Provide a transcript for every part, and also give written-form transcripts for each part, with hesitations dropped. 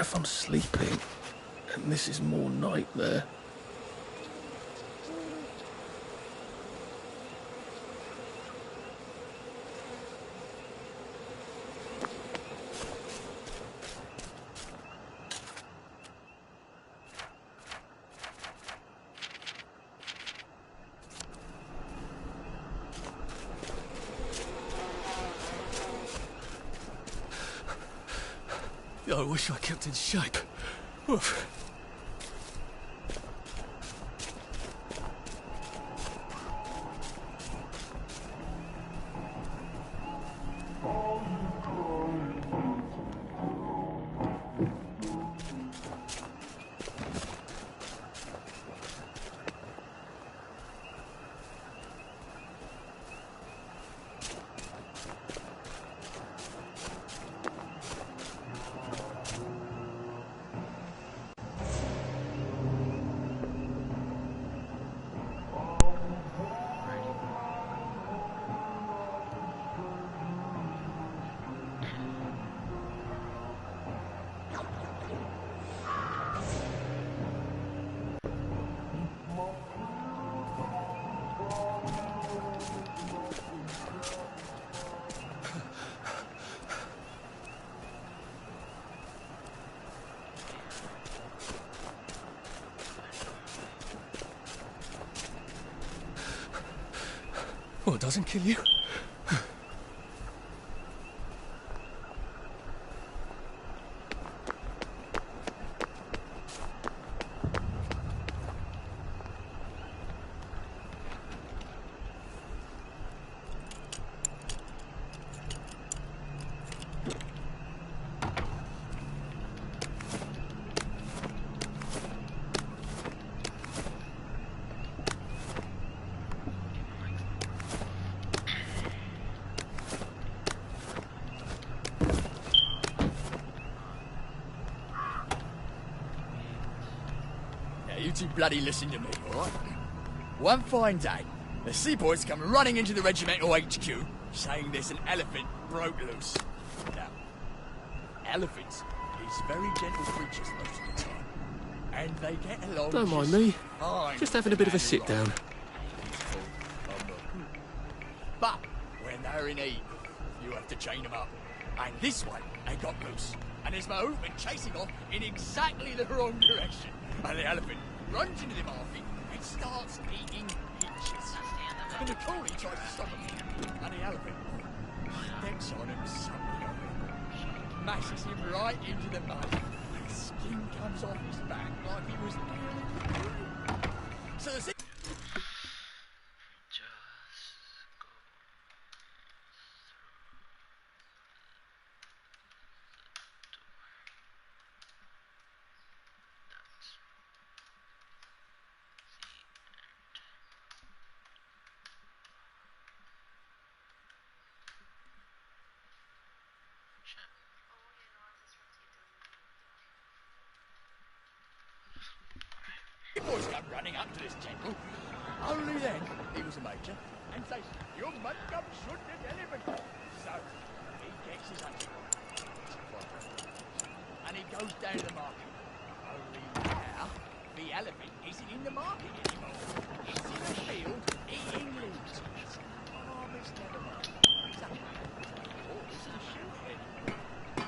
What if I'm sleeping and this is more nightmare? I wish I kept in shape. Oof. Well, it doesn't kill you. You two bloody listen to me, alright? One fine day, the seaboys come running into the regimental HQ, saying there's an elephant broke loose. Now, elephants is very gentle creatures most of the time, and they get along. Don't mind me. Fine. Just having a bit of a sit down. But when they're in heat, you have to chain them up. And this one, they got loose. And there's my movement chasing off in exactly the wrong direction. And the elephant runs into the market and starts eating peaches. And the collie tries to stop him. And the elephant steps on him something, mashes him right into the mud. And skin comes off his back like he was nearly. So the boys come running up to this general. Only then he was a major and says, "You must come shoot this elephant." So he gets his hunting and he goes down to the market. Only now the elephant isn't in the market anymore. It's in a field eating leaves. Oh, Miss Nevermind. So boys are shooting.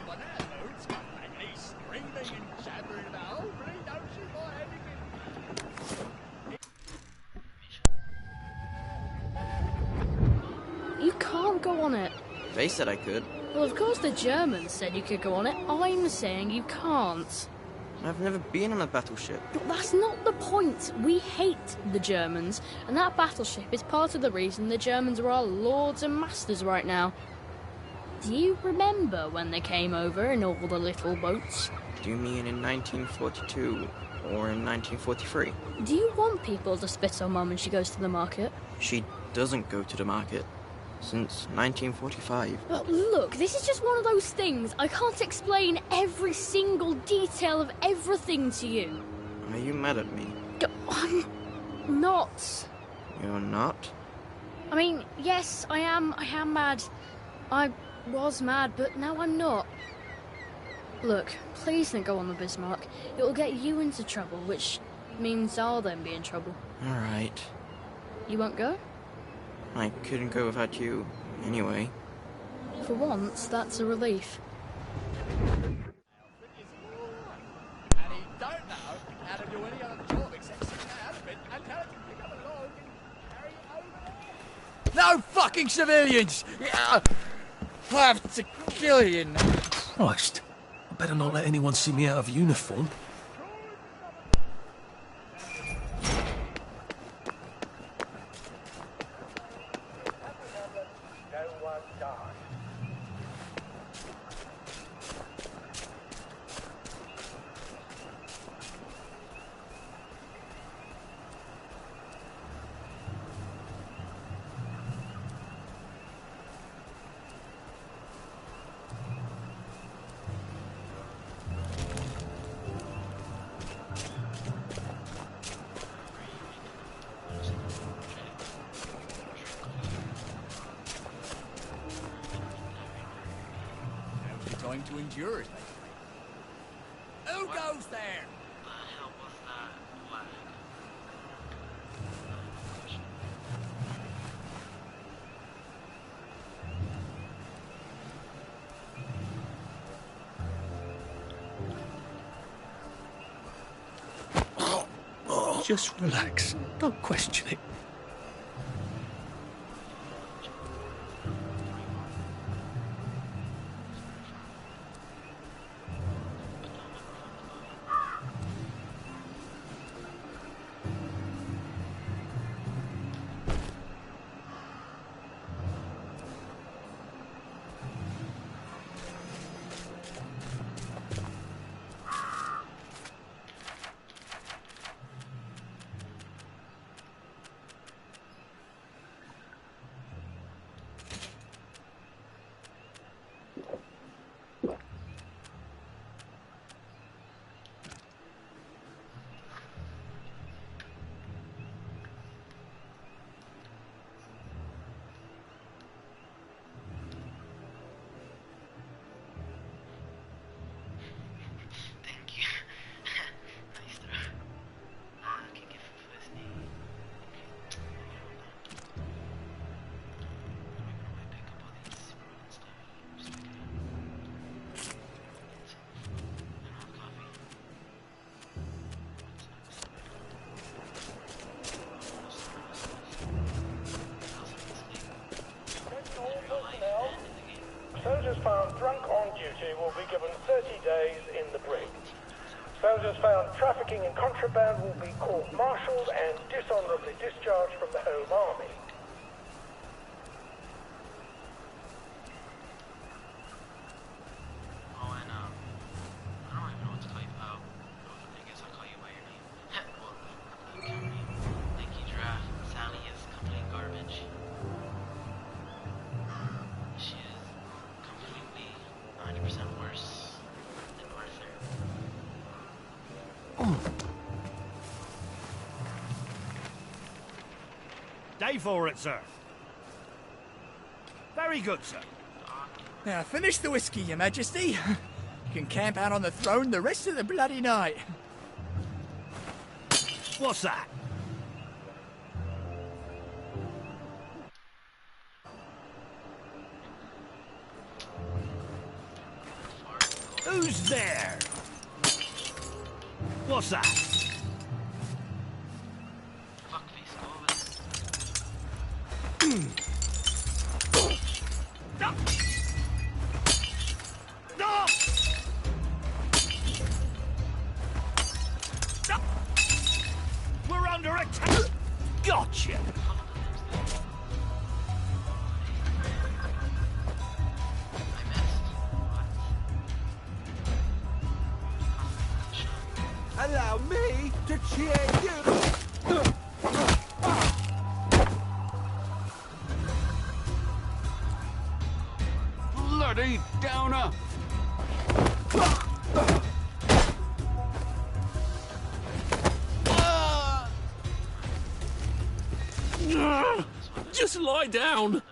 But that mood's and he's screaming and jabbering about, "Oh, please don't shoot my elephant." You can't go on it. They said I could. Well, of course the Germans said you could go on it. I'm saying you can't. I've never been on a battleship. But that's not the point. We hate the Germans, and that battleship is part of the reason the Germans are our lords and masters right now. Do you remember when they came over in all the little boats? Do you mean in 1942 or in 1943? Do you want people to spit on Mum when she goes to the market? She doesn't go to the market since 1945. But look, this is just one of those things. I can't explain every single detail of everything to you. Are you mad at me? I'm not. You're not? I mean, yes, I am mad. I was mad, but now I'm not. Look, please don't go on the Bismarck. It will get you into trouble, which means I'll then be in trouble. Alright. You won't go? I couldn't go without you, anyway. For once, that's a relief. And he don't know how to do any other job except sit in the elephant and tell it to pick up a log and carry it over there. No fucking civilians! I have to kill you now. Christ. I better not let anyone see me out of uniform. Going to endure it. Who goes there? The hell was that flag? Just relax. Don't question it. Soldiers found drunk on duty will be given 30 days in the brig. Soldiers found trafficking in contraband will be court-martialed and dishonorably discharged from the Home Army. Oh, and, I don't even know what to call you about. I guess I'll call you by your name. Well, thank you, Giraffe. Sally is complete garbage. She is completely 100% worse than Arthur. Day for it, sir. Very good, sir. Now, finish the whiskey, Your Majesty. You can camp out on the throne the rest of the bloody night. What's that? Who's there? What's that? Fuckface, go over there. Stop! Stop! Stop! We're under attack! Gotcha! Allow me to cheer you. Bloody downer! Just lie down.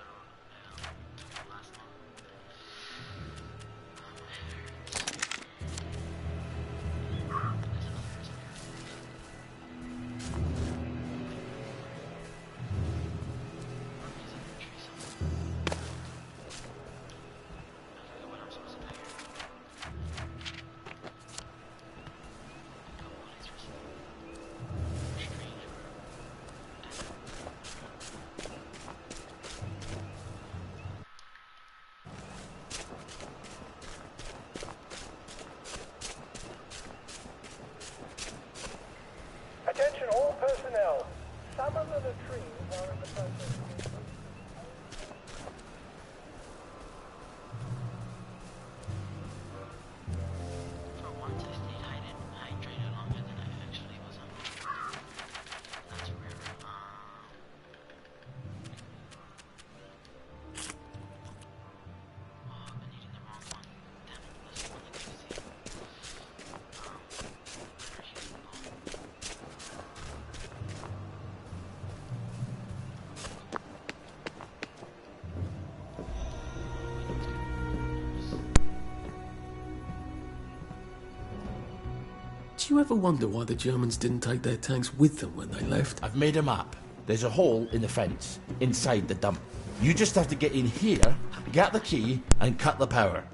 Do you ever wonder why the Germans didn't take their tanks with them when they left? I've made a map. There's a hole in the fence, inside the dump. You just have to get in here, get the key, and cut the power.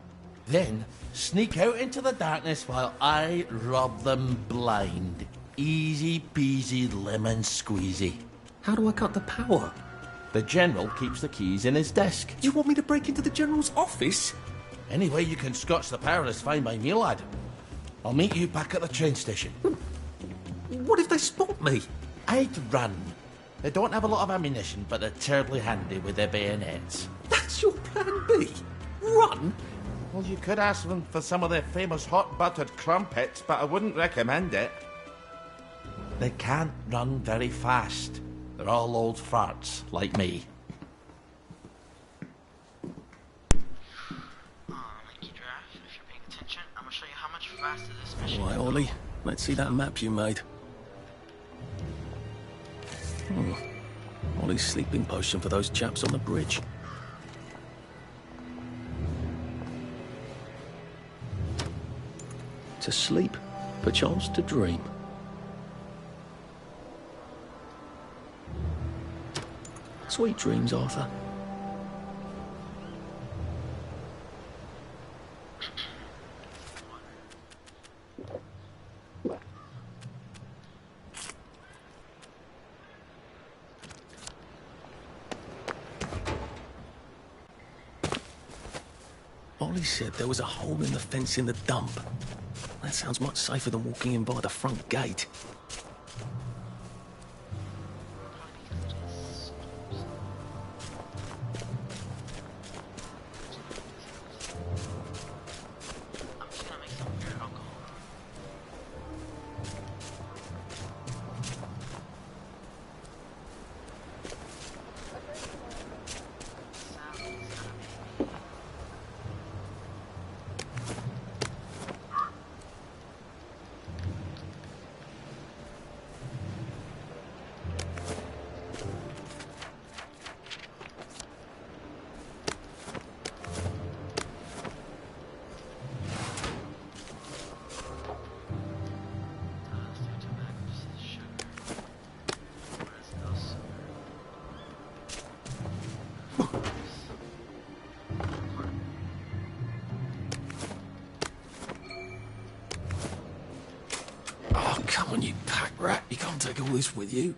Then, sneak out into the darkness while I rob them blind. Easy peasy lemon squeezy. How do I cut the power? The General keeps the keys in his desk. Do you want me to break into the General's office? Any way you can scotch the power is fine by me, lad. I'll meet you back at the train station. What if they spot me? I'd run. They don't have a lot of ammunition, but they're terribly handy with their bayonets. That's your plan B? Run? Well, you could ask them for some of their famous hot buttered crumpets, but I wouldn't recommend it. They can't run very fast. They're all old farts, like me. Lanky Giraffe, if you're paying attention, I'm gonna show you how much faster this mission All right, Ollie. Let's see that map you made. Ollie's sleeping potion for those chaps on the bridge. To sleep, perchance to dream. Sweet dreams, Arthur. Ollie said there was a hole in the fence in the dump. That sounds much safer than walking in by the front gate. I'm just gonna make some weird alcohol. Oh, come on, you pack rat. You can't take all this with you.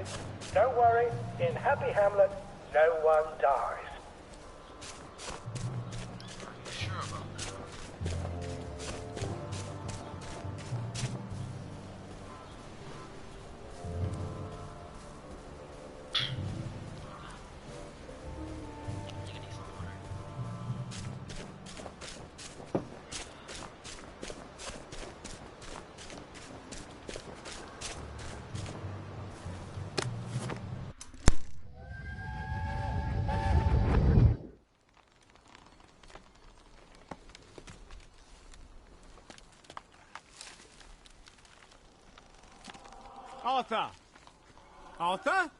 evacuated. Don't worry, in Happy Hamlet, no one dies. Are you sure about that? I think I need some water. Arthur! Arthur?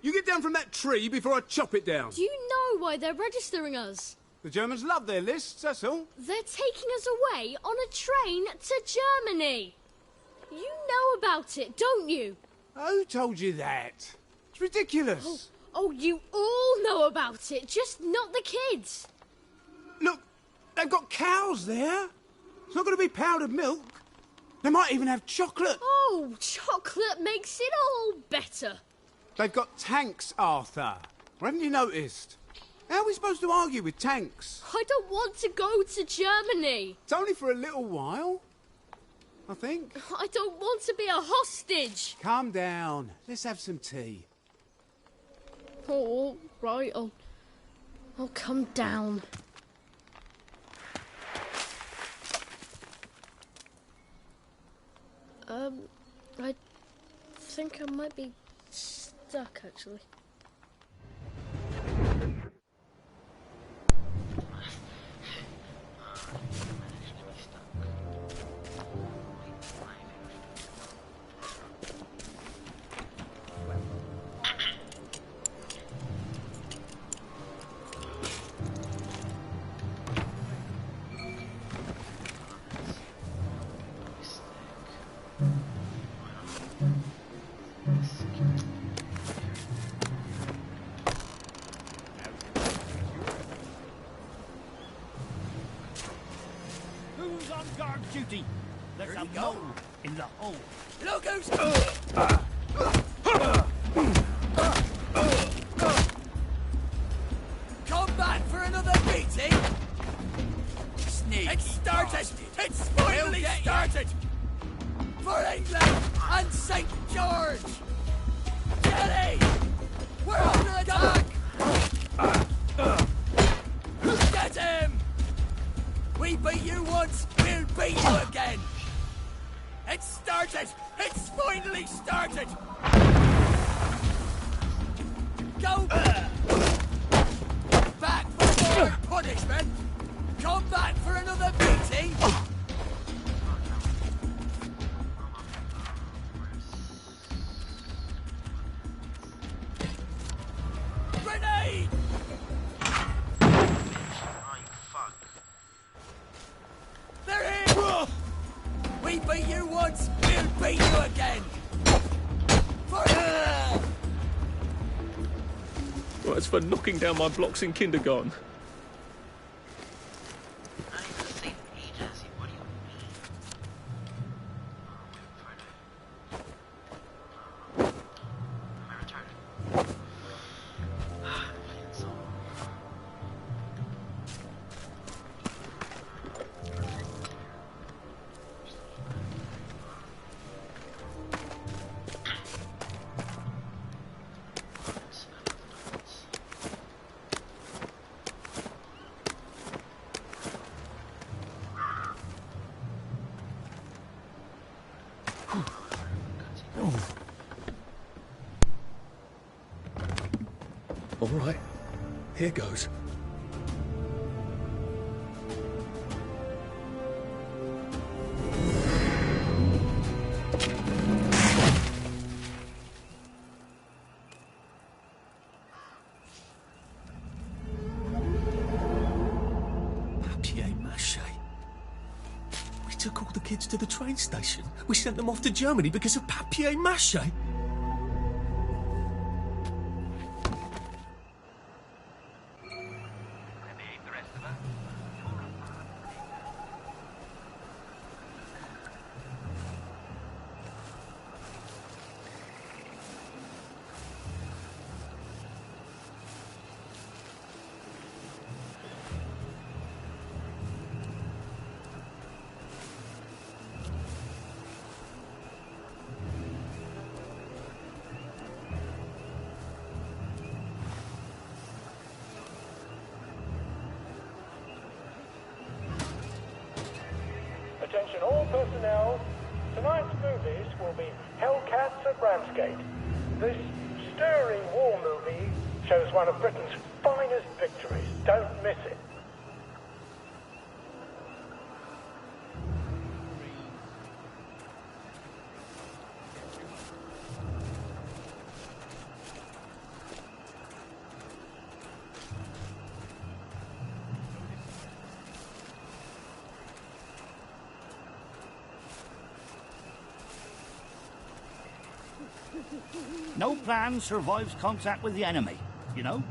You get down from that tree before I chop it down. Do you know why they're registering us? The Germans love their lists, that's all. They're taking us away on a train to Germany. You know about it, don't you? Who told you that? It's ridiculous. Oh, you all know about it, just not the kids. Look, they've got cows there. It's not going to be powdered milk. They might even have chocolate. Oh, chocolate makes it all better. They've got tanks, Arthur. Or haven't you noticed? How are we supposed to argue with tanks? I don't want to go to Germany. It's only for a little while, I think. I don't want to be a hostage. Calm down. Let's have some tea. Oh, all right, I'll come down. I think I might be stuck, actually. Who's on guard duty? There's a mole in the hole. Look who's... Come back for another beating? Sneak. It's started! It's finally started! For England and St. George! Kelly! We're under attack! Get him! We beat you once, we'll beat you again! It's started! It's finally started! Go back for more punishment! Come back for another beating! Grenade! Oh, you fuck. They're here! We beat you once, we'll beat you again! For... Well, it's for knocking down my blocks in kindergarten. I ain't the same age as you. What do you mean? Am I retarded? I'm feeling so... All right, here goes. Papier-mâché. We took all the kids to the train station. We sent them off to Germany because of papier-mâché. personnel, tonight's movies will be Hellcats at Ramsgate. This stirring war movie shows one of Britain's finest victories. Don't miss it. No plan survives contact with the enemy, you know?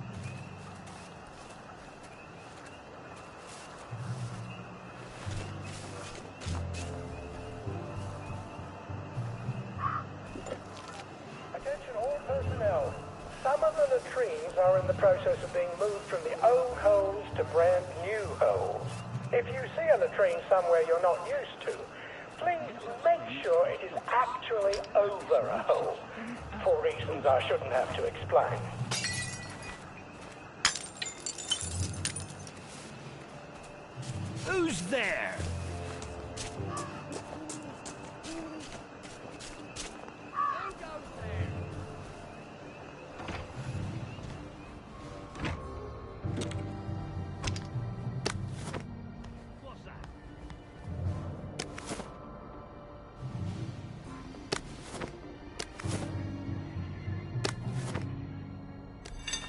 Attention all personnel. Some of the latrines are in the process of being moved from the old holes to brand new holes. If you see a latrine somewhere you're not used to, please make sure it is actually over a hole, for reasons I shouldn't have to explain. Who's there? Who goes there? What's that?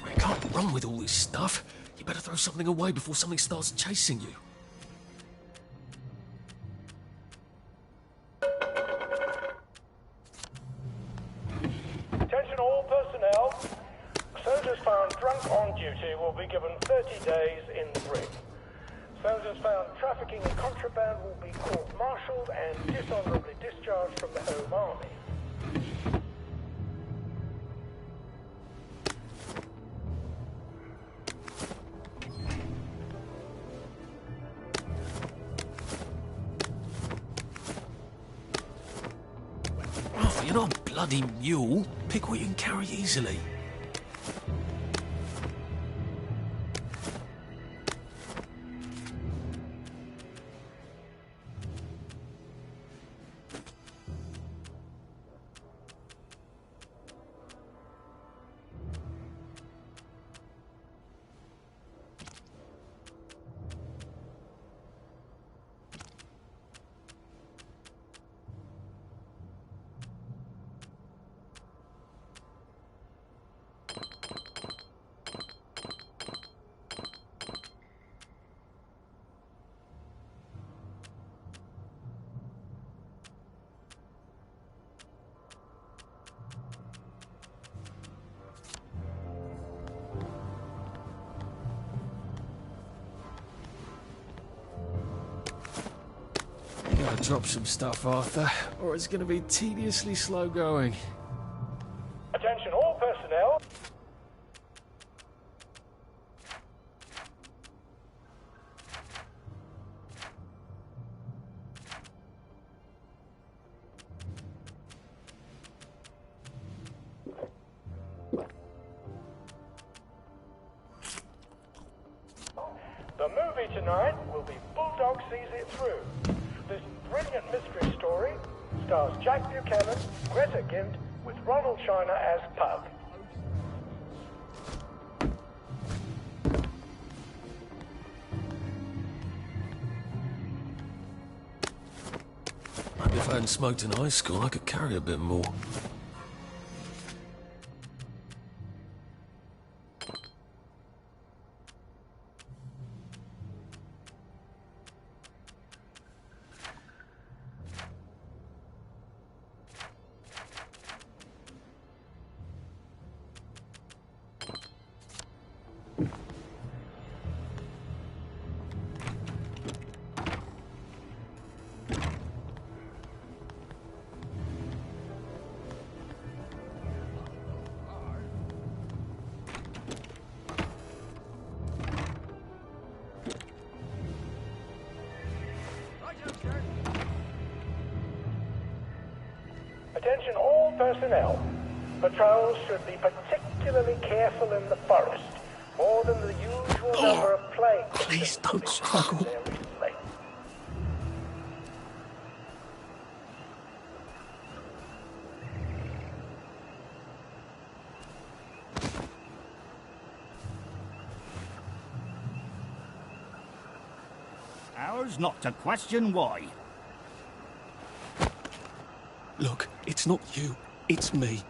I can't run with all this stuff. You better throw something away before something starts chasing you. Attention all personnel. Soldiers found drunk on duty will be given 30 days in the brig. Soldiers found trafficking in contraband will be court-martialed and dishonorably discharged from the Home Army. Arthur, you're not a bloody mule. Pick what you can carry easily. You gotta drop some stuff, Arthur, or it's gonna be tediously slow going. Attention all personnel. The movie tonight will be Bulldog Sees It Through. This brilliant mystery story stars Jack Buchanan, Greta Gint, with Ronald China as Pug. Maybe if I hadn't smoked in high school, I could carry a bit more. Attention all personnel. Patrols should be particularly careful in the forest. More than the usual number of plague Please victims don't struggle. there recently. yours not to question why. Look, it's not you, it's me.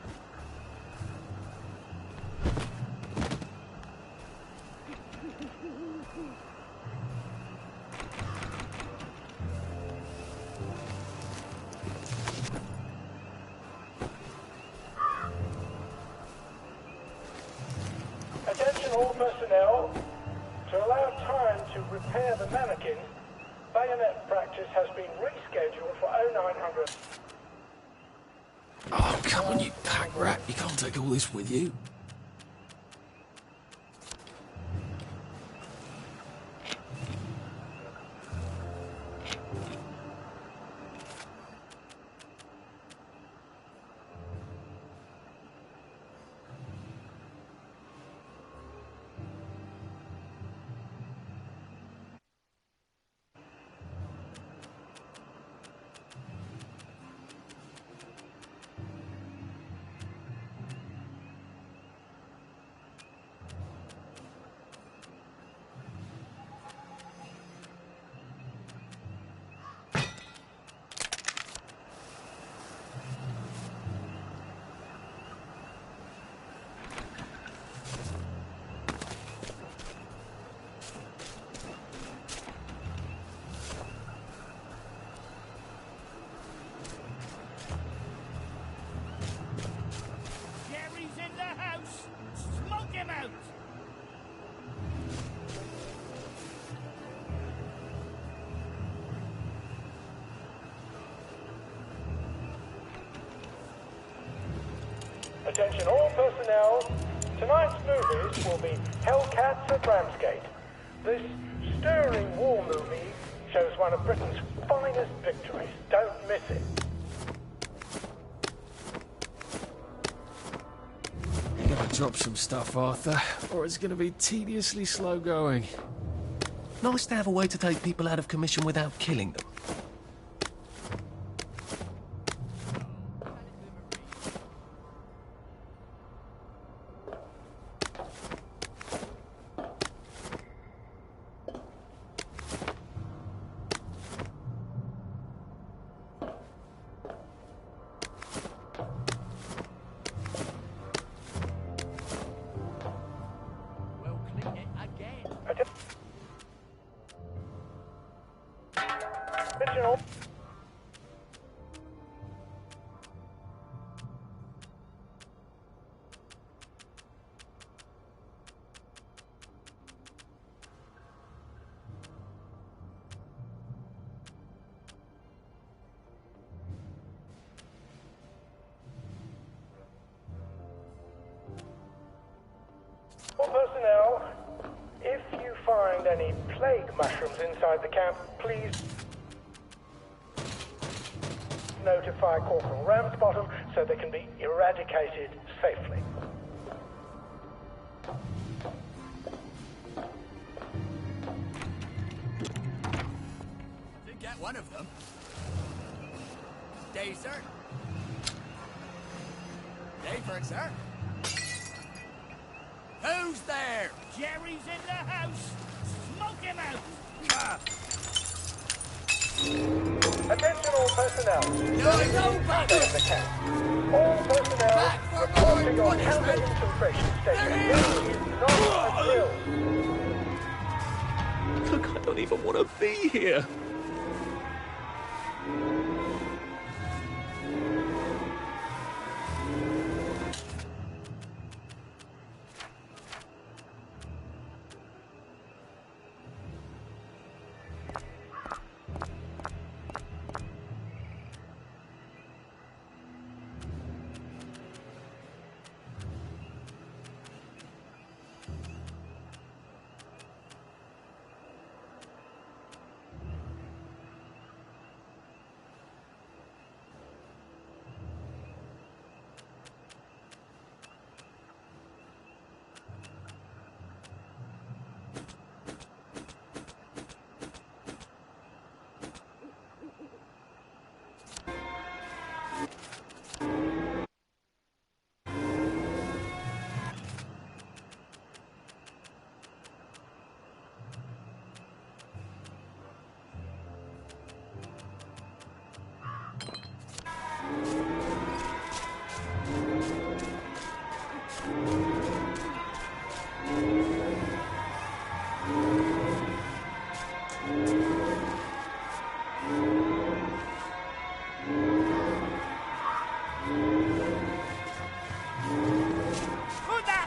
Attention all personnel. To allow time to repair the mannequin, bayonet practice has been rescheduled for 0900. Oh, come on, you pack rat. You can't take all this with you. Jerry's in the house. Smoke him out. Attention all personnel. Tonight's movies will be Hellcats at Ramsgate. This stirring war movie shows one of Britain's finest victories. Don't miss it. You gotta drop some stuff, Arthur, or it's gonna be tediously slow going. Nice to have a way to take people out of commission without killing them. We'll clean it again. Attention all. All personnel, if you find any plague mushrooms inside the camp, please notify Corporal Ramsbottom so they can be eradicated safely. Did get one of them. Day, sir. Dayford, sir. Who's there? Jerry's in the house. Smoke him out. Attention all personnel. No, back! Stay in the camp. All personnel Back for report more to your punishment. counter-infiltration station. They're This is not a drill. Look, I don't even want to be here.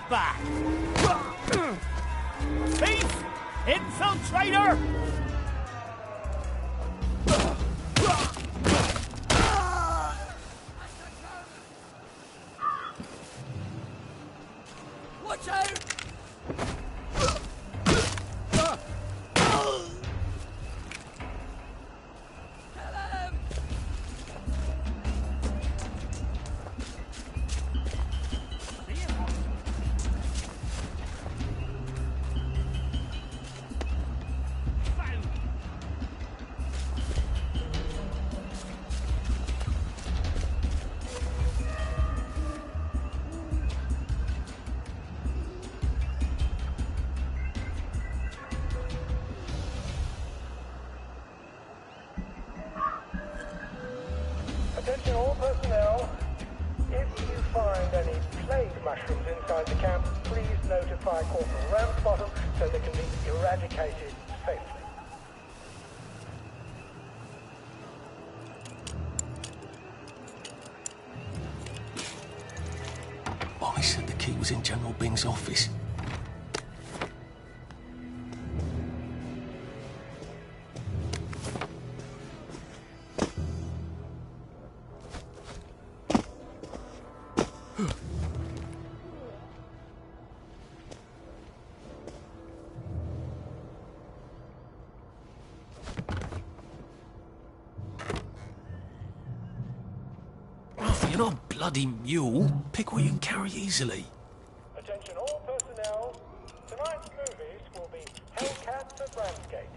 back! Thief! Infiltrator! Watch out! Attention all personnel. If you find any plague mushrooms inside the camp, please notify Corporal Ramsbottom so they can be eradicated safely. Bonnie said the key was in General Bing's office. You're not a bloody mule. Pick what you can carry easily. Attention all personnel. Tonight's movies will be Hellcats at Ramsgate.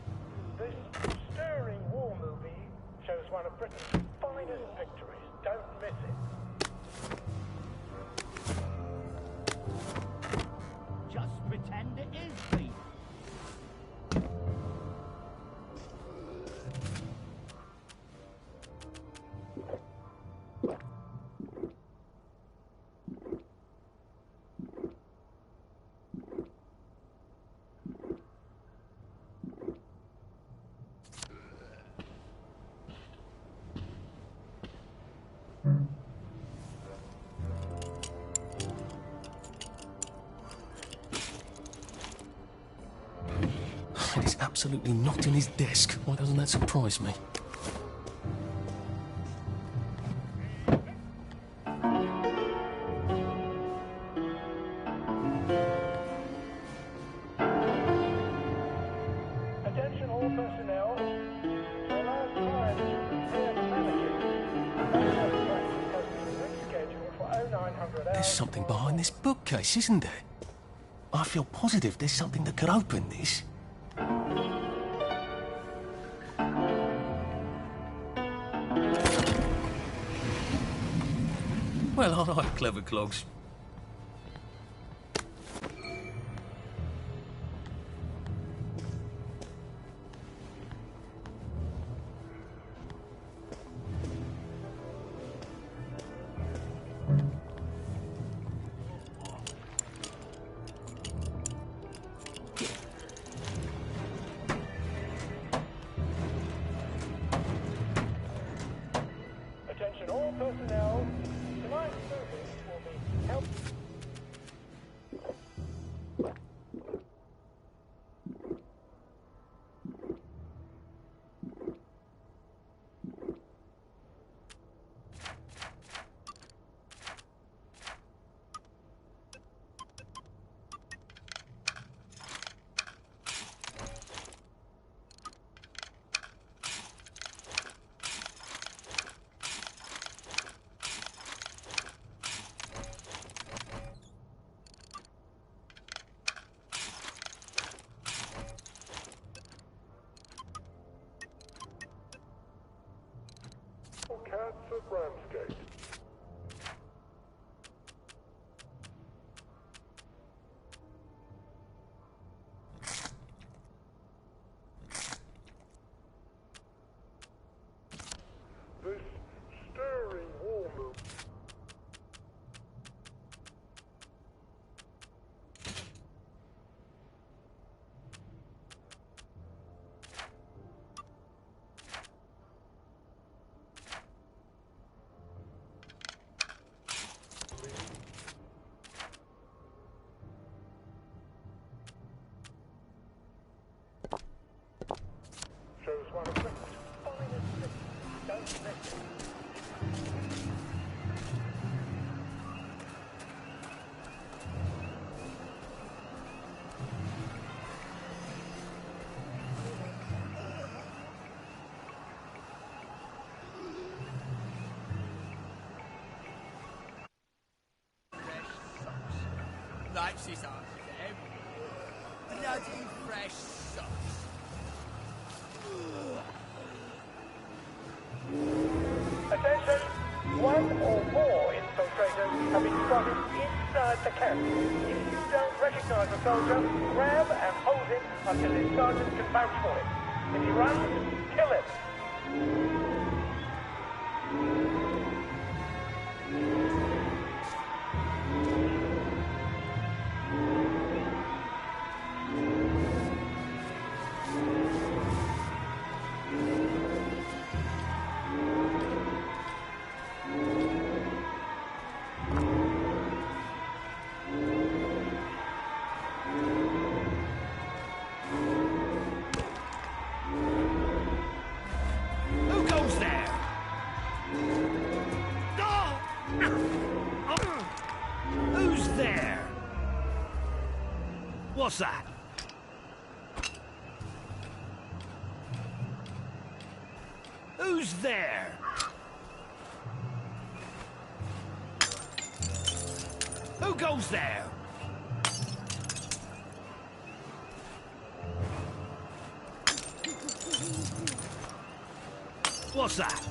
This stirring war movie shows one of Britain's finest victories. Don't miss it. Just pretend it is thief. It is absolutely not in his desk. Why doesn't that surprise me? Attention all personnel. To allow time to prepare the mannequin, practice has been rescheduled for 0900 hours. There's something behind this bookcase, isn't there? I feel positive there's something that could open this. Well, all right, clever clogs. Attention all personnel. Tonight's movies will be likes his answers, eh? Bloody fresh sauce. Attention! One or more infiltrators have been spotted inside the camp. If you don't recognize a soldier, grab and hold him until his sergeant can vouch for him. If he runs, kill him. Who goes there? Who's there? What's that? Who's there? Who goes there? What's that?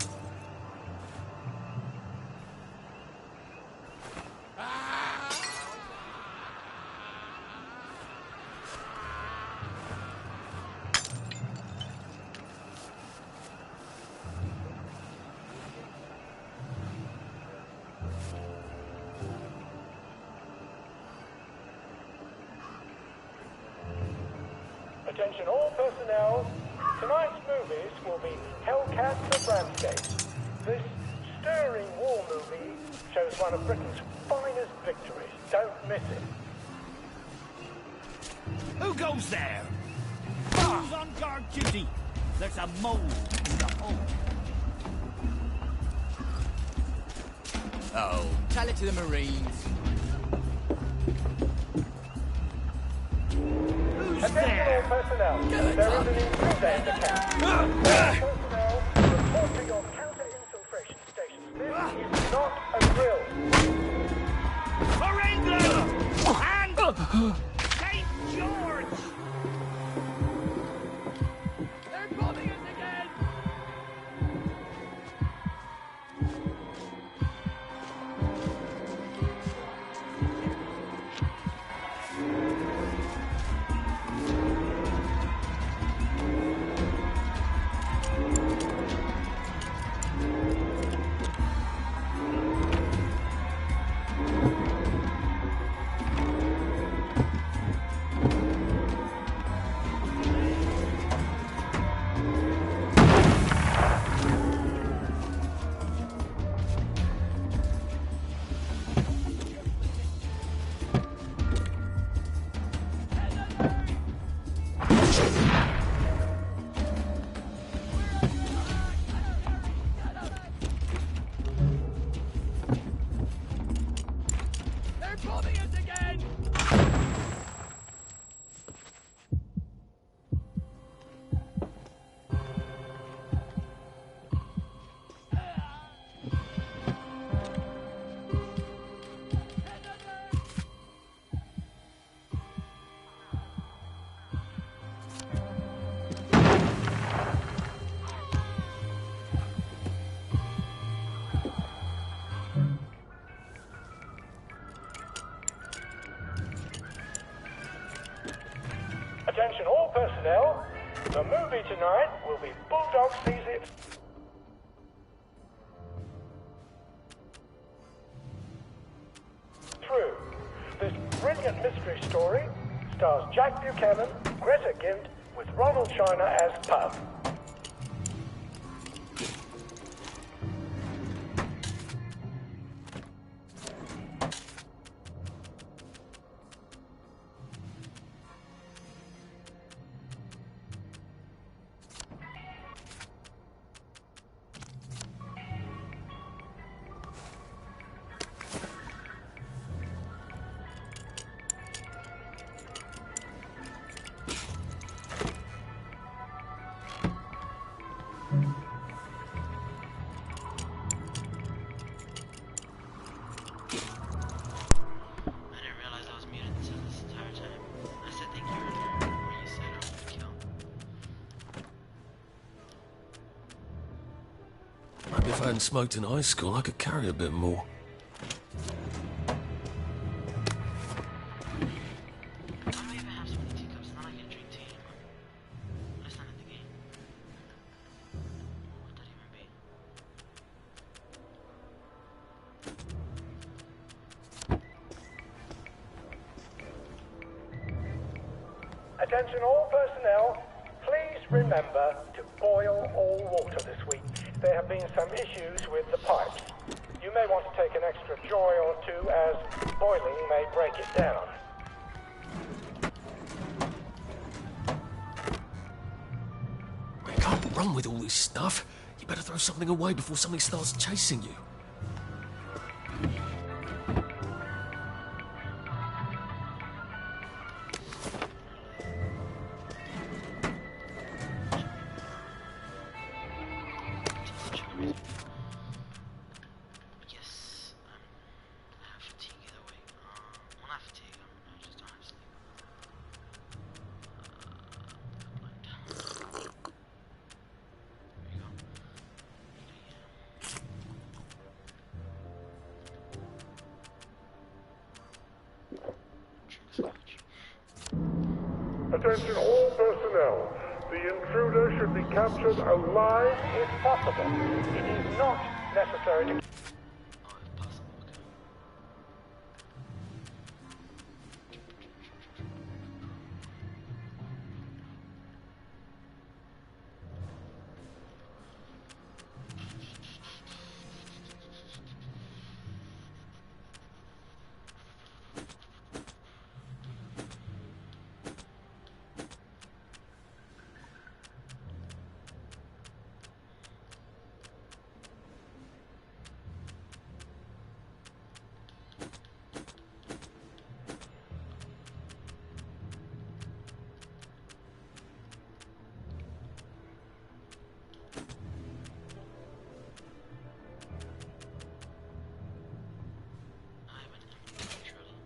Attention all personnel. Tonight's movies will be Hellcats and Ramsgate. This stirring war movie shows one of Britain's finest victories. Don't miss it. Who goes there? Who's on guard duty? There's a mole in the hole. Oh, tell it to the Marines. Who's Attention all there? personnel. There is an intruder in the camp. Personnel, report to your counter-infiltration stations. This is not a drill. For England! And St. George! They're bombing us again! They're bombing us again! Attention all personnel. The movie tonight will be Bulldog Sees It. Through. This brilliant mystery story stars Jack Buchanan, Greta Gint, with Ronald China as Puff. hadn't smoked in high school, I could carry a bit more. Why do I even have so many teacups? Now I can drink tea anymore. That's not in the game. What would that even be? Attention all personnel, please remember to boil all water this week. There have been some issues with the pipes. You may want to take an extra joy or two as boiling may break it down. You can't run with all this stuff. You better throw something away before something starts chasing you. Yes, I have fatigue either way. Well, not fatigue, I just don't have sleep. There you go. Drink scotch. Attention all personnel. The intruder should be captured alive if possible. It is not necessary to... Oh, if possible, okay. I'm an empty intruder.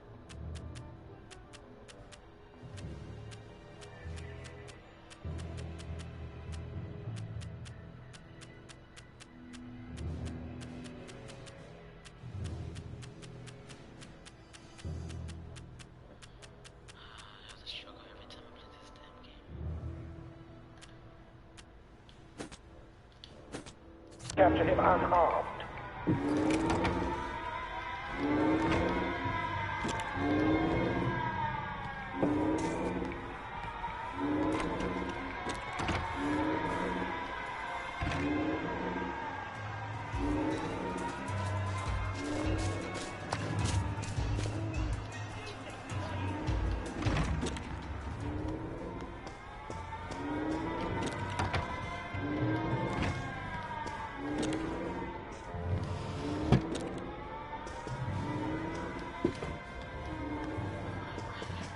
I have to struggle every time I play this damn game. capture him unharmed.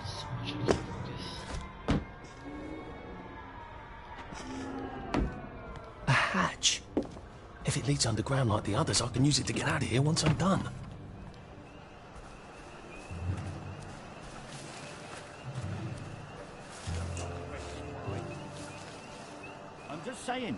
So much I can't focus. A hatch. If it leads underground like the others, I can use it to get out of here once I'm done. I'm just saying.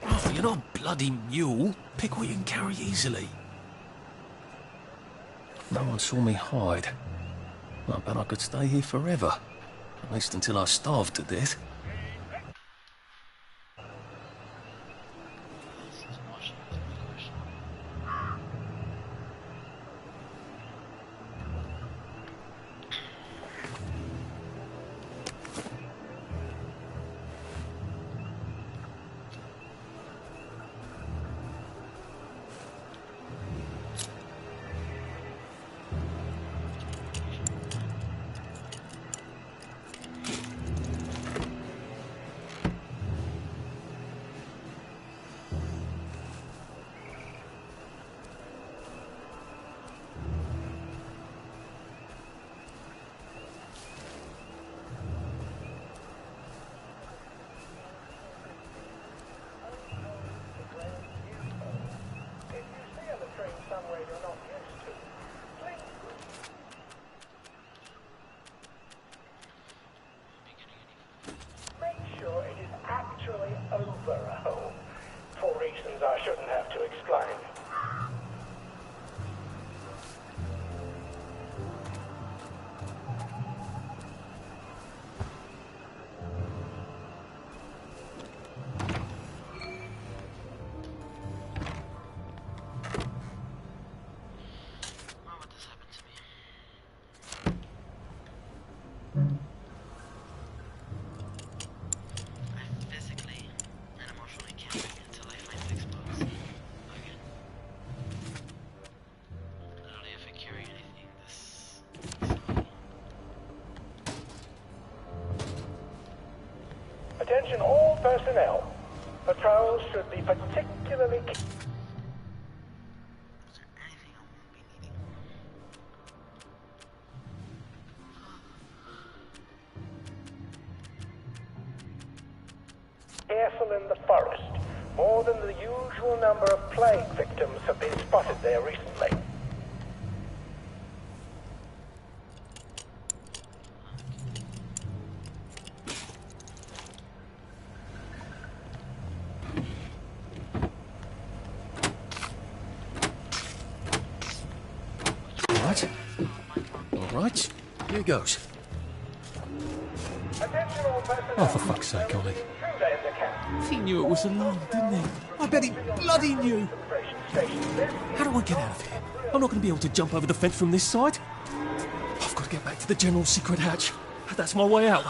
Oh, you're not a bloody mule. Pick what you can carry easily. No one saw me hide. I bet I could stay here forever. At least until I starved to death. This is watching is my question. Attention all personnel. Patrols should be particularly... Is there anything I won't be needing? Careful in the forest. More than the usual number of plague victims have been spotted there recently. All right. Here goes. Attention all personnel. Oh, for fuck's sake, Ollie. Intruder in the camp. He knew it was alarm, didn't he? I bet he bloody knew. Station. How do I get out of here? I'm not going to be able to jump over the fence from this side. I've got to get back to the general secret hatch. That's my way out.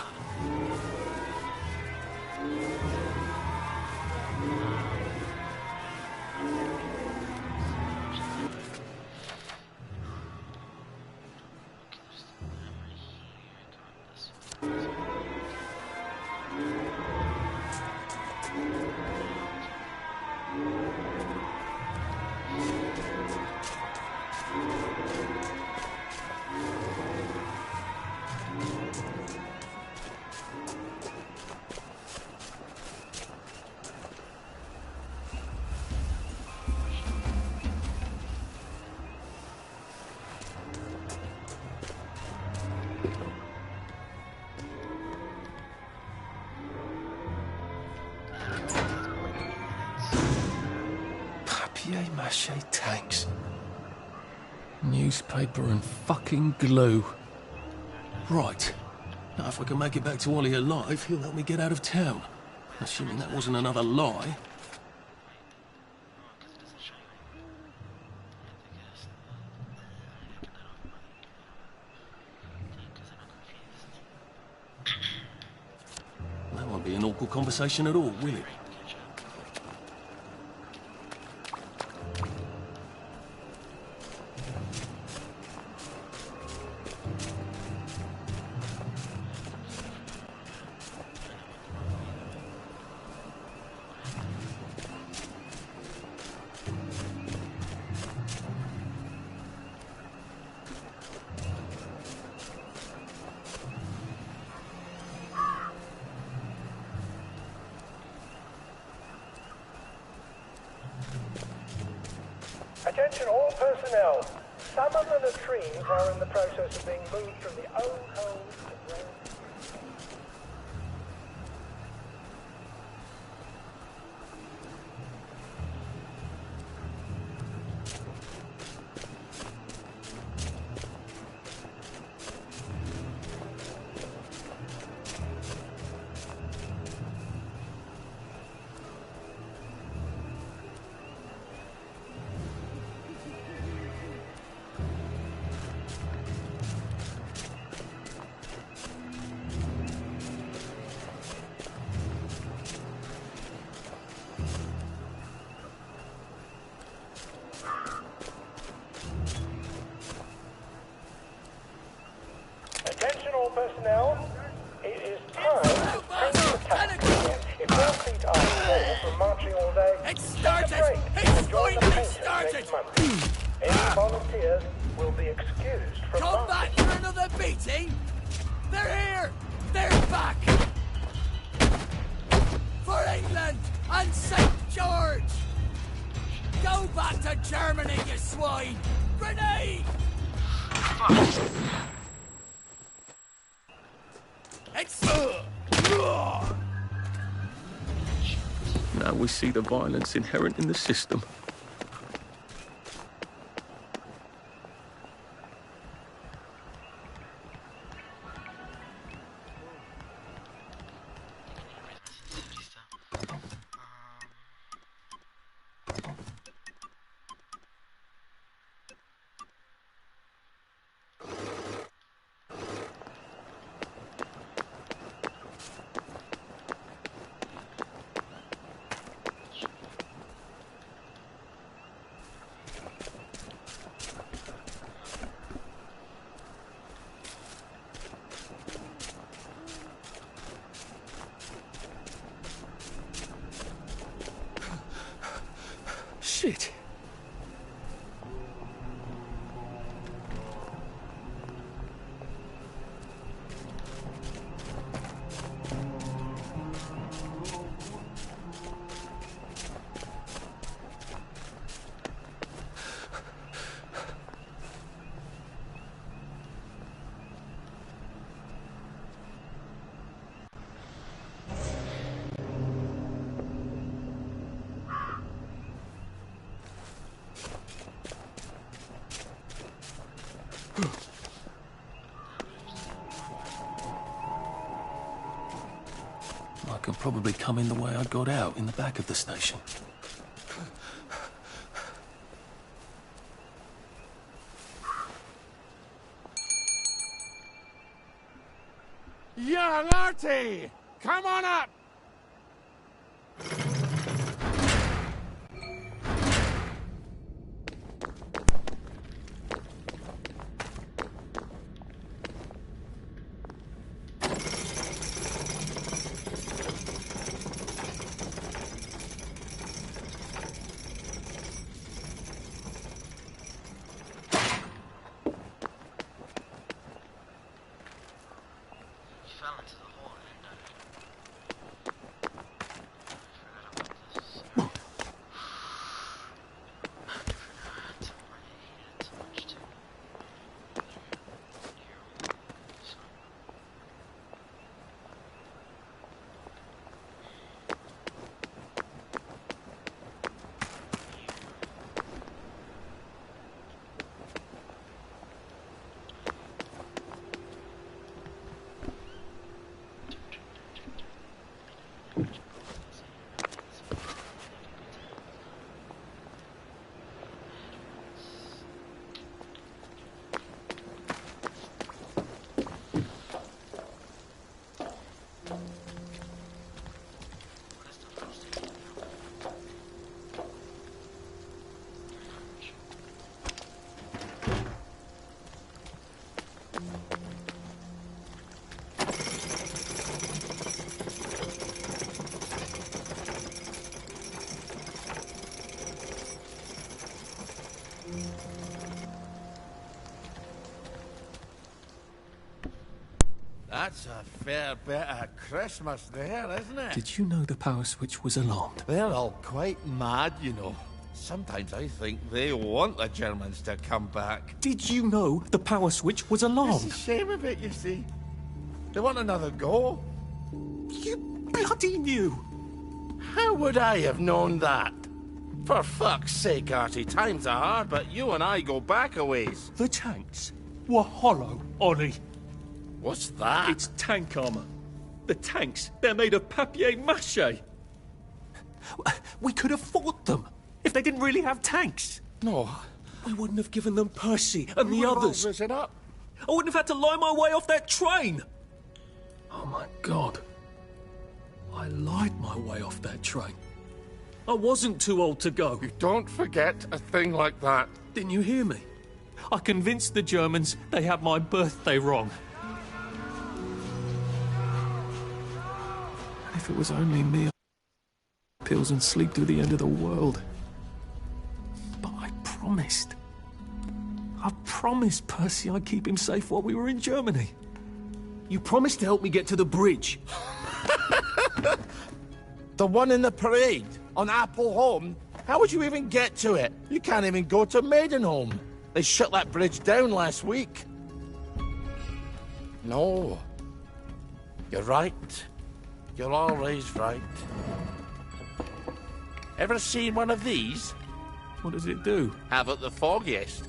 Papier-mâché tanks. Newspaper and fucking glue. Right. Now, if I can make it back to Ollie alive, he'll help me get out of town. Assuming that wasn't another lie. That won't be an awkward conversation at all, will it? Attention all personnel. Some of the latrines are in the process of being moved from the old homes to the ground. Attention all personnel. It is time to take the task again. If your feet are sore from marching all day, It's take started! a break It's and join the finally painters started! next month. Any volunteers will be excused from Come marching. back for another beating? They're here! They're back! For England and St. George! Go back to Germany, you swine! Grenade! It's... Now we see the violence inherent in the system. Shit. I can probably come in the way I got out, in the back of the station. Young Artie! Come on up! Fell into the hole and That's a fair bit of Christmas there, isn't it? Did you know the power switch was alarmed? They're all quite mad, you know. Sometimes I think they want the Germans to come back. Did you know the power switch was It's alarmed? a shame of it, you see. They want another go. You bloody knew! How would I have known that? For fuck's sake, Artie, times are hard, but you and I go back a ways. The tanks were hollow, Ollie. What's that? It's tank armor. The tanks, they're made of papier-mâché. We could have fought them if they didn't really have tanks. No. We wouldn't have given them Percy and the others. Is it up? I wouldn't have had to lie my way off that train. Oh my God. I lied my way off that train. I wasn't too old to go. You don't forget a thing like that. Didn't you hear me? I convinced the Germans they had my birthday wrong. If it was only me, I'd pills and sleep through the end of the world. But I promised. I promised Percy I'd keep him safe while we were in Germany. You promised to help me get to the bridge. The one in the parade on Appleholme? How would you even get to it? You can't even go to Maidenholm. They shut that bridge down last week. No. You're right. You're always right. Ever seen one of these? What does it do? Haven't the foggiest.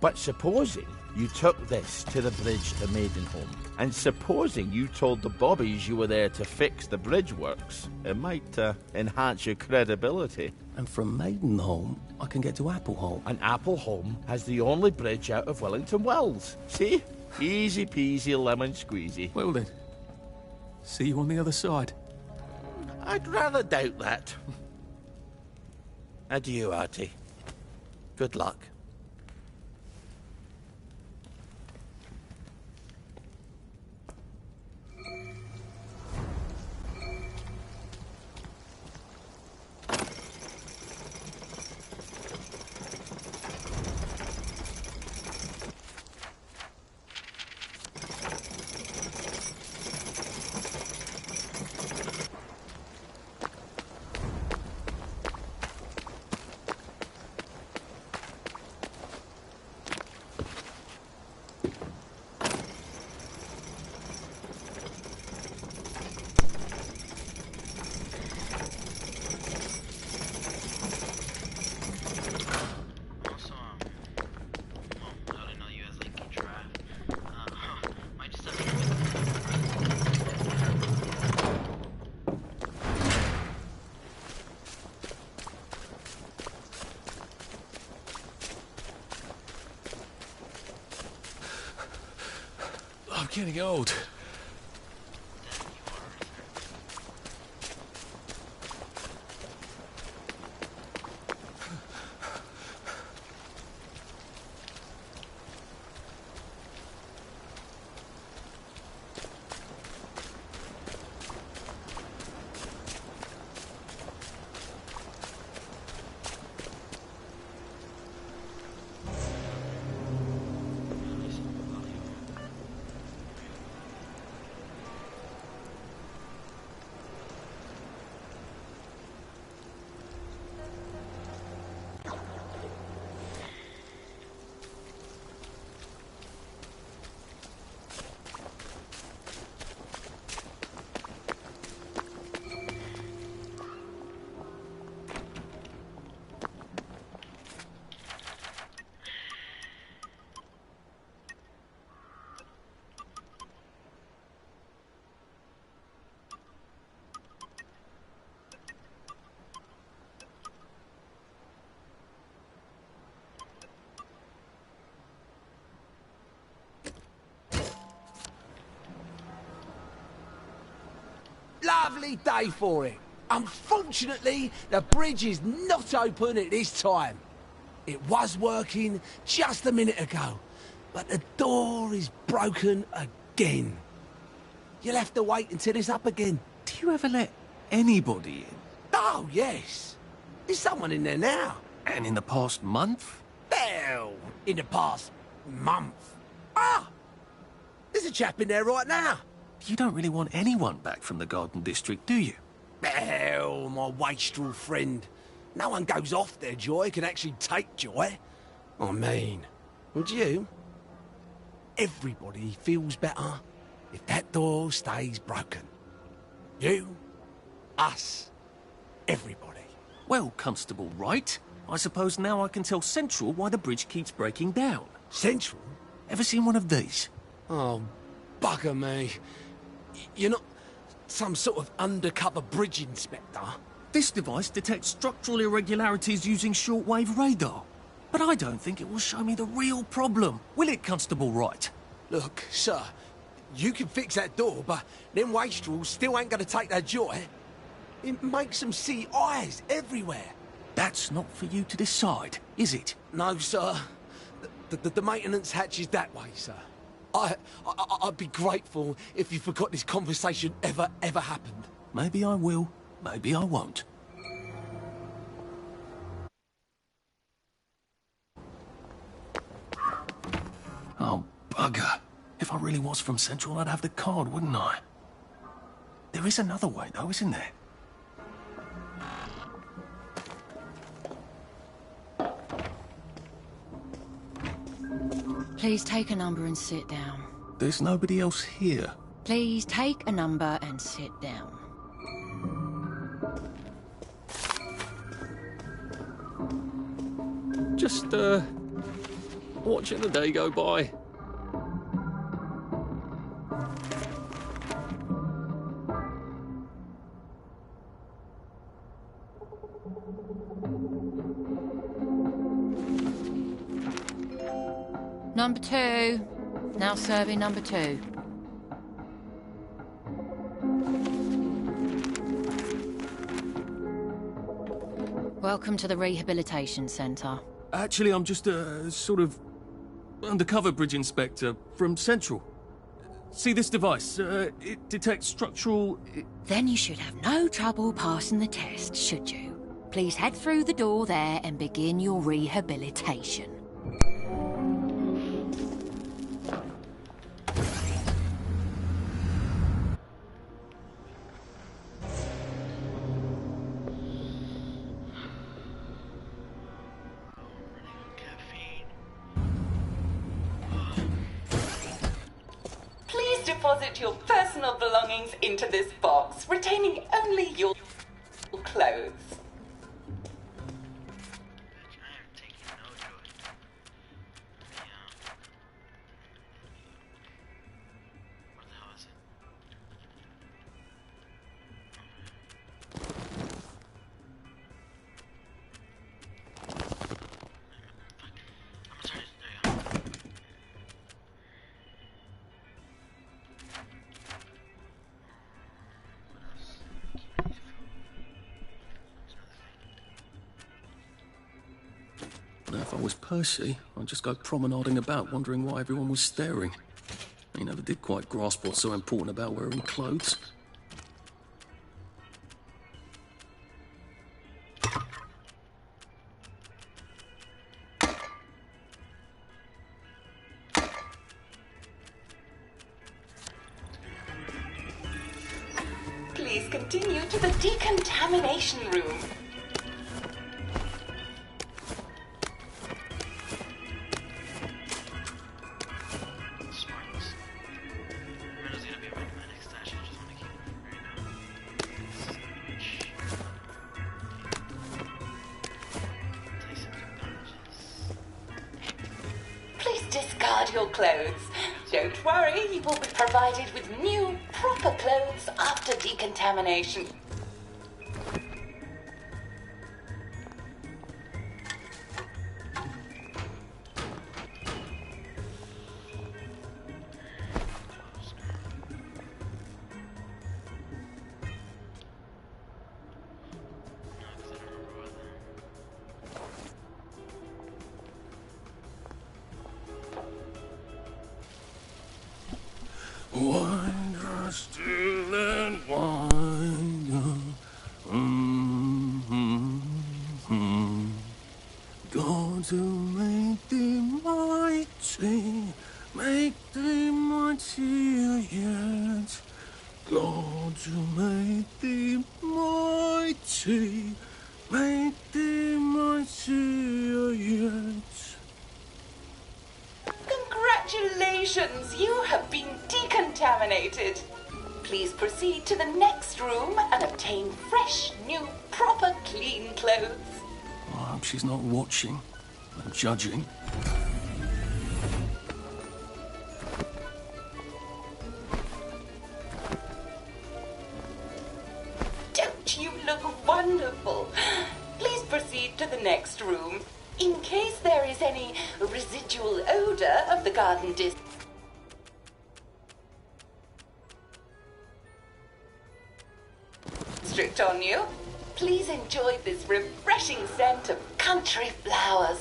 But supposing you took this to the bridge to Maidenholm, and supposing you told the bobbies you were there to fix the bridge works, it might enhance your credibility. And from Maidenholm, I can get to Appleholme. And Appleholme has the only bridge out of Wellington Wells. See? Easy peasy lemon squeezy. Well then, see you on the other side. I'd rather doubt that. Adieu, Artie. Good luck. getting old. Lovely day for it. Unfortunately, the bridge is not open at this time. It was working just a minute ago, but the door is broken again. You'll have to wait until it's up again. Do you ever let anybody in? Oh, yes. There's someone in there now. And in the past month? Well, in the past month. Ah! There's a chap in there right now. You don't really want anyone back from the Garden District, do you? Well, my wastrel friend. No one goes off their joy, can actually take joy. I mean, would you? Everybody feels better if that door stays broken. You, us, everybody. Well, Constable Wright, I suppose now I can tell Central why the bridge keeps breaking down. Central? Ever seen one of these? Oh, bugger me. You're not some sort of undercover bridge inspector? This device detects structural irregularities using shortwave radar. But I don't think it will show me the real problem. Will it, Constable Wright? Look, sir, you can fix that door, but them wastrels still ain't gonna take their joy. It makes them see eyes everywhere. That's not for you to decide, is it? No, sir. The maintenance hatch is that way, sir. I'd be grateful if you forgot this conversation ever happened. Maybe I will, maybe I won't. Oh, bugger. If I really was from Central, I'd have the card, wouldn't I? There is another way, though, isn't there? Please take a number and sit down. There's nobody else here. Please take a number and sit down. Just, watching the day go by. Number 2. Now serving number 2. Welcome to the Rehabilitation Centre. Actually, I'm just a sort of undercover bridge inspector from Central. See this device? It detects structural... Then you should have no trouble passing the test, should you? Please head through the door there and begin your rehabilitation. Deposit your personal belongings into this box, retaining only your clothes. I was Percy, I'd just go promenading about, wondering why everyone was staring. He never did quite grasp what's so important about wearing clothes. Please continue to the decontamination room. Please discard your clothes. Don't worry, you will be provided with new, proper clothes after decontamination. Wine, still and wine. God to make thee mighty, make thee mightier yet. God to make thee mighty, make thee mightier yet. Congratulations, you have been decontaminated. Please proceed to the next room and obtain fresh, new, proper, clean clothes. I hope she's not watching and judging. Don't you look wonderful? Please proceed to the next room. In case there is any residual odor of the garden district on you, please enjoy this refreshing scent of country flowers.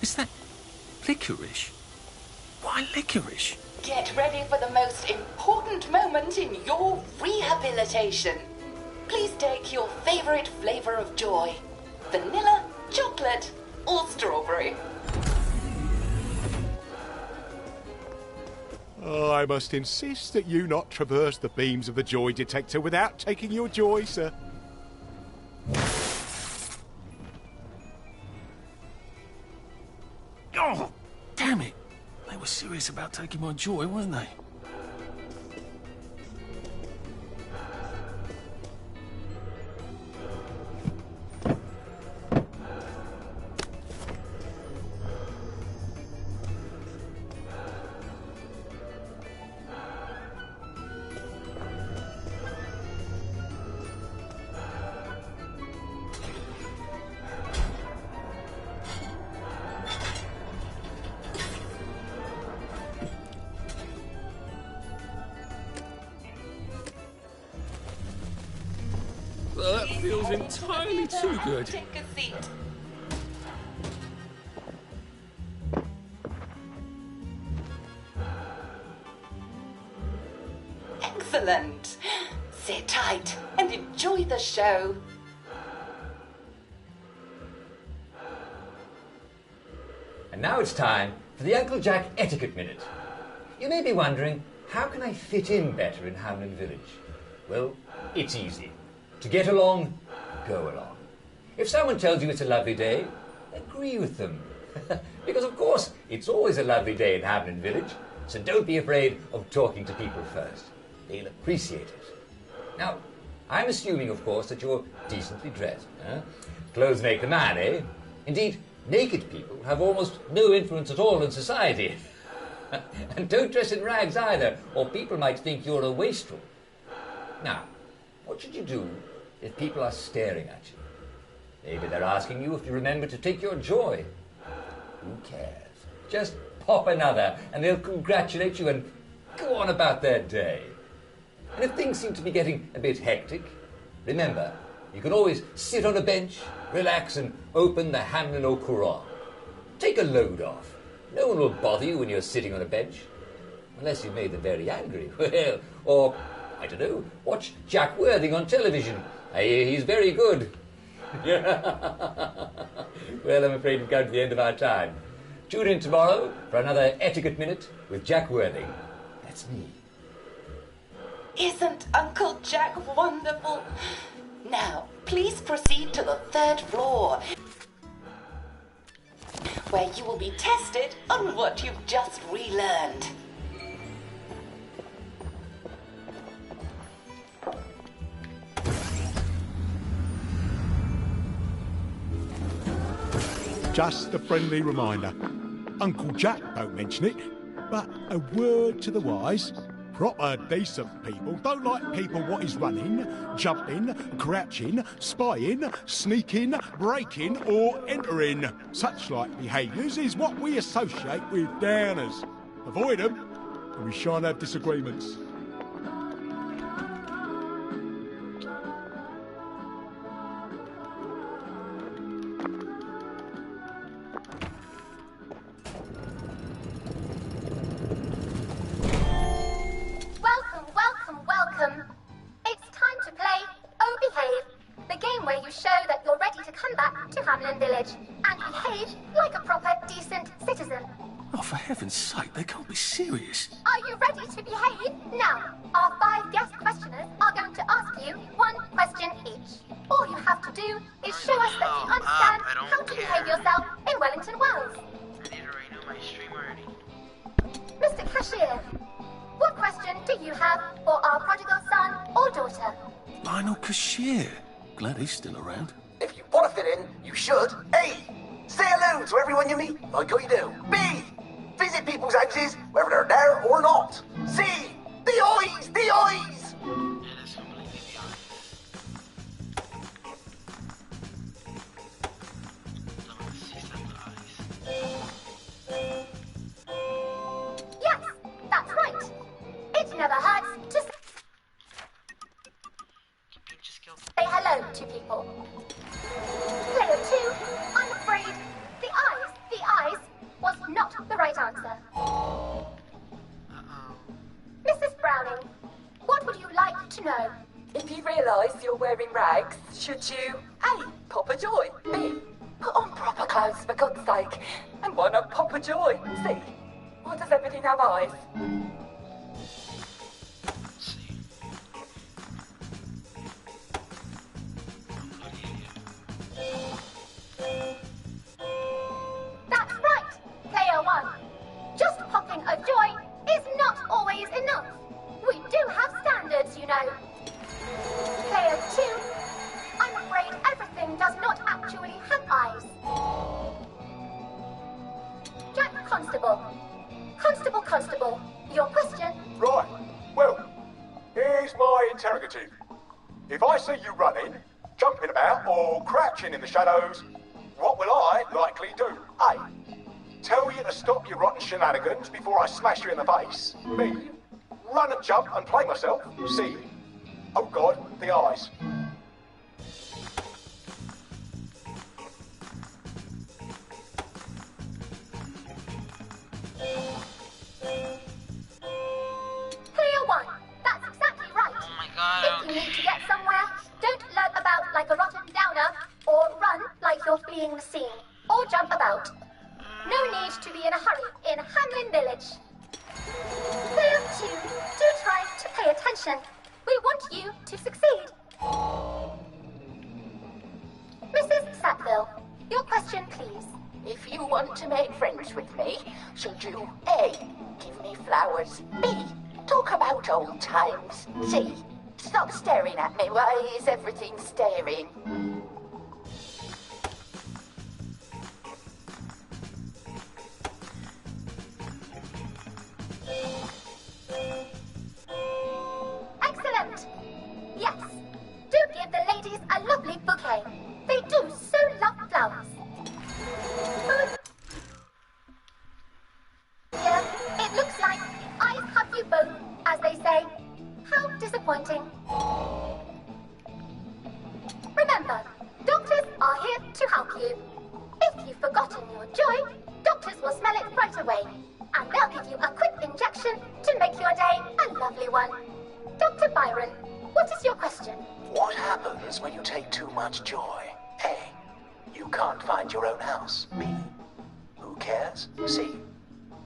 Is that licorice? Why licorice? Get ready for the most important moment in your rehabilitation. Please take your favorite flavor of joy. Vanilla, chocolate, or strawberry. Oh, I must insist that you not traverse the beams of the joy detector without taking your joy, sir. Oh, damn it! They were serious about taking my joy, weren't they? That feels entirely too good. Take a seat. Excellent. Sit tight and enjoy the show. And now it's time for the Uncle Jack Etiquette Minute. You may be wondering, how can I fit in better in Hamlin Village? Well, it's easy. To get along, go along. If someone tells you it's a lovely day, agree with them. Because, of course, it's always a lovely day in Hamlin Village, so don't be afraid of talking to people first. They'll appreciate it. Now, I'm assuming, of course, that you're decently dressed. Clothes make the man, eh? Indeed, naked people have almost no influence at all in society. And don't dress in rags either, or people might think you're a wastrel. Now, what should you do if people are staring at you? Maybe they're asking you if you remember to take your joy. Who cares? Just pop another and they'll congratulate you and go on about their day. And if things seem to be getting a bit hectic, remember, you can always sit on a bench, relax and open the Hamlin O'Quran. Take a load off. No one will bother you when you're sitting on a bench. Unless you've made them very angry. Well, or, I don't know, watch Jack Worthing on television. I hear he's very good. Well, I'm afraid we've come to the end of our time. Tune in tomorrow for another Etiquette Minute with Jack Worthing. That's me. Isn't Uncle Jack wonderful? Now, please proceed to the 3rd floor, where you will be tested on what you've just relearned. Just a friendly reminder. Uncle Jack don't mention it, but a word to the wise. Proper decent people don't like people what is running, jumping, crouching, spying, sneaking, breaking or entering. Such like behaviours is what we associate with downers. Avoid them and we shan't have disagreements. Oh, for heaven's sake, they can't be serious. Are you ready to behave? Now, our 5 guest questioners are going to ask you 1 question each. All you have to do is show us that you understand how to behave yourself in Wellington Wells. I need to renew my stream already. Mr. Cashier, what question do you have for our prodigal son or daughter? Lionel Cashier. Glad he's still around. If you want to fit in, you should. A. Say hello to everyone you meet, like you do. B. Visit people's houses, whether they're there or not. C. The eyes! The eyes! Yes, that's right. It never hurts to say hello to people. Player 2, I'm afraid the eyes was not the right answer. Mrs. Browning, what would you like to know? If you realise you're wearing rags, should you A. Pop a joy? B. Put on proper clothes for God's sake? And why not pop a joy? C. Why does everything have eyes? That's right, Player 1. Just popping a joy is not always enough. We do have standards, you know. Player 2, I'm afraid everything does not actually have eyes. Jack Constable. Constable, your question? Right. Well, here's my interrogative. If I see you running, jumping about, or crouching in the shadows, what will I likely do? A. Tell you to stop your rotten shenanigans before I smash you in the face. B. Run and jump and play myself. C. Oh God, the eyes. Player 1, that's exactly right. Oh my God, if you need to get somewhere, don't lurk about like a rotten downer, or run like you're fleeing the scene, or jump about. No need to be in a hurry in Hamlin Village. Player 2, do try to pay attention. We want you to succeed. Mrs. Sackville, your question, please. If you want to make friends with me, should you A. Give me flowers? B. Talk about old times? C. Stop staring at me. Why is everything staring? Excellent! Yes, do give the ladies a lovely bouquet. They do so love flowers. Yeah, it looks like I have you both, as they say. How disappointing. Remember, doctors are here here to help you. If you've forgotten your joy, doctors will smell it right away, and they'll give you a quick injection to make your day a lovely one. Dr. Byron, what is your question? What happens when you take too much joy? A. You can't find your own house. B. Who cares? C.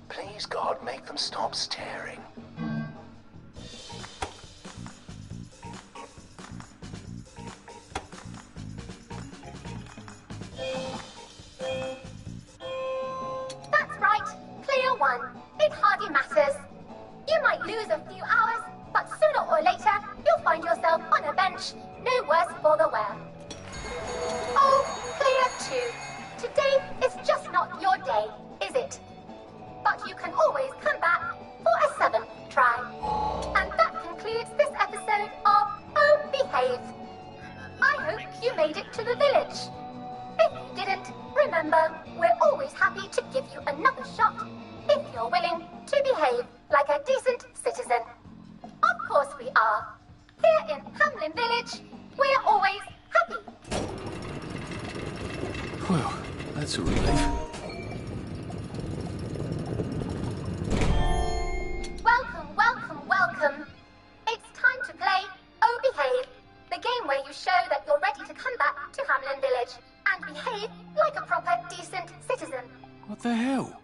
Please God, make them stop staring. That's right, clear one. It hardly matters. You might lose a few hours, but sooner or later, you'll find yourself on a bench, no worse for the wear. Oh, clear two. Today is just not your day, is it? But you can always come back for a seventh try. And that concludes this episode of Oh Behave. I hope you made it to the village. If you didn't, remember, we're always happy to give you another shot if you're willing to behave like a decent citizen. Of course we are. Here in Hamlin Village, we're always happy. Well, that's a relief. Welcome, welcome, welcome. It's time to play Oh Behave, the game where you show that you're ready to come back to Hamlin Village and behave like a proper, decent citizen. What the hell?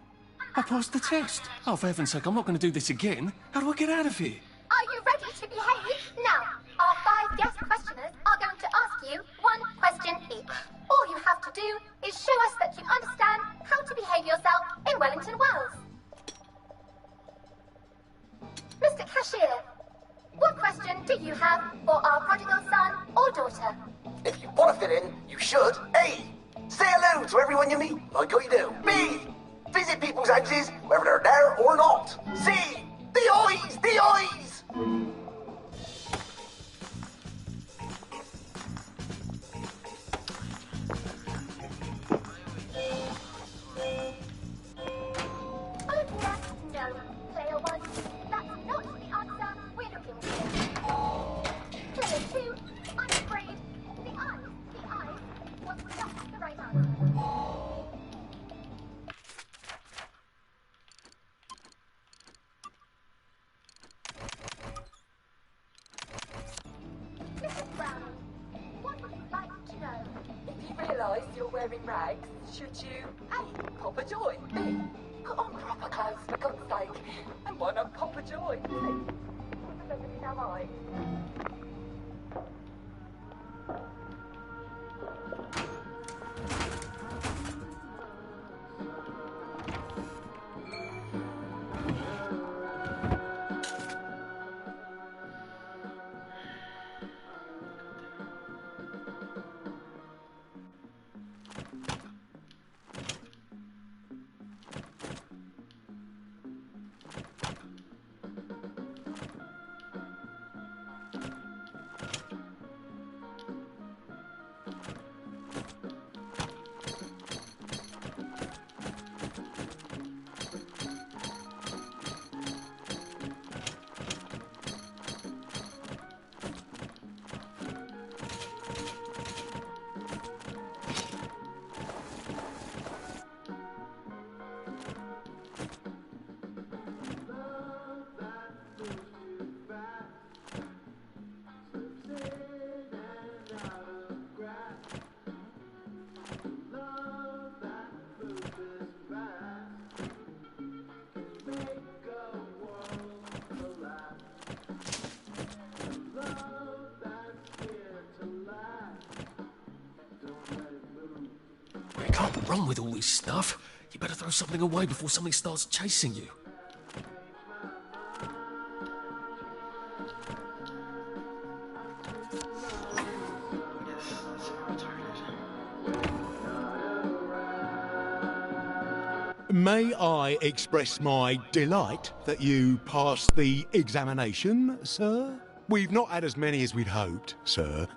I passed the test. Oh, for heaven's sake, I'm not going to do this again. How do I get out of here? Are you ready to behave? Now, our 5 guest questioners are going to ask you one question each. All you have to do is show us that you understand how to behave yourself in Wellington Wells. Mr. Cashier, what question do you have for our prodigal son or daughter? If you want to fit in, you should. A. Say hello to everyone you meet, like you do. B. Visit people's houses, whether they're there or not. C. The eyes! The eyes! No, player 1, that's not the answer we're looking for. Player 2, I'm afraid the eyes was not the right answer. Mrs. Brown, what would you like to know? If you realise you're wearing rags, should you A. Pop a joy? B. Put on proper clothes for God's sake? And why not pop a joy? C. Remember to tell eyes. You can't run with all this stuff. You better throw something away before something starts chasing you. May I express my delight that you passed the examination, sir? We've not had as many as we'd hoped, sir.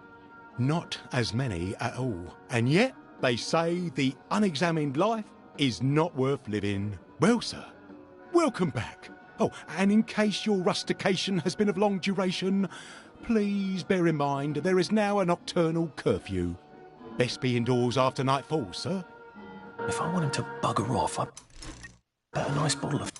Not as many at all. And yet, they say the unexamined life is not worth living. Well, sir, welcome back. Oh, and in case your rustication has been of long duration, please bear in mind there is now a nocturnal curfew. Best be indoors after nightfall, sir. If I want him to bugger off, I bet a nice bottle of